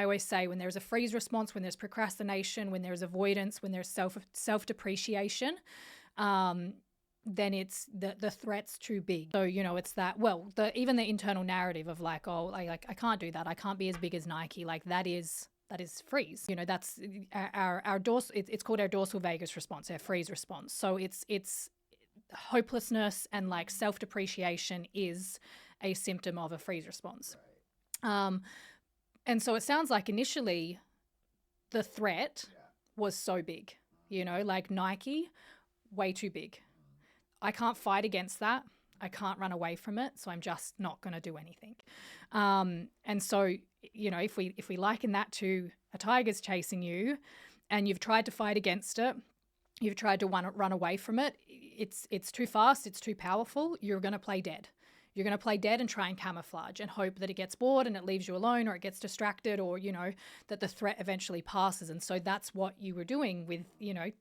I always say when there's a freeze response, when there's procrastination, when there's avoidance, when there's self-depreciation, then it's the threat's too big. So, it's that, well, even the internal narrative of like, oh, I can't do that. I can't be as big as Nike. Like that is freeze. That's our dorsal, it's called our dorsal vagus response, our freeze response. So it's hopelessness and like self-depreciation is a symptom of a freeze response. And so it sounds like initially the threat was so big, like Nike, way too big. I can't fight against that. I can't run away from it. So I'm just not going to do anything. And so, if we liken that to a tiger's chasing you and you've tried to fight against it, you've tried to run away from it, it's too fast, it's too powerful, you're going to play dead. You're going to play dead and try and camouflage and hope that it gets bored and it leaves you alone, or it gets distracted, or, that the threat eventually passes. And so that's what you were doing with,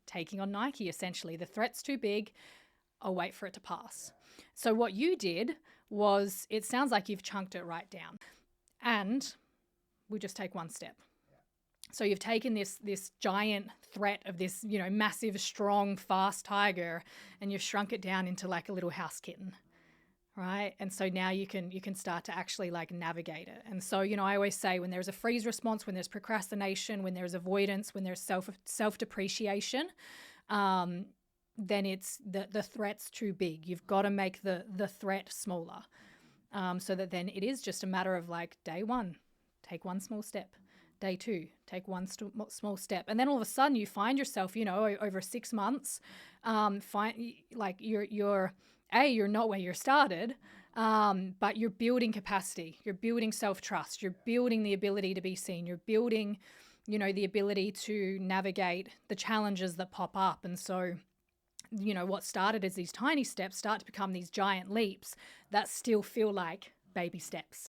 taking on Nike, essentially. The threat's too big. I'll wait for it to pass. So what you did was, it sounds like you've chunked it right down. And we just take one step. So you've taken this giant threat of this, massive, strong, fast tiger, and you've shrunk it down into like a little house kitten. Right. And so now you can start to actually like navigate it. And so, I always say when there's a freeze response, when there's procrastination, when there's avoidance, when there's self-depreciation, then it's the threat's too big. You've got to make the threat smaller, so that then it is just a matter of like day one, take one small step. Day two, take one small step. And then all of a sudden you find yourself, over 6 months, you're not where you started, but you're building capacity, you're building self-trust, you're building the ability to be seen, you're building, the ability to navigate the challenges that pop up. And so, what started as these tiny steps start to become these giant leaps that still feel like baby steps.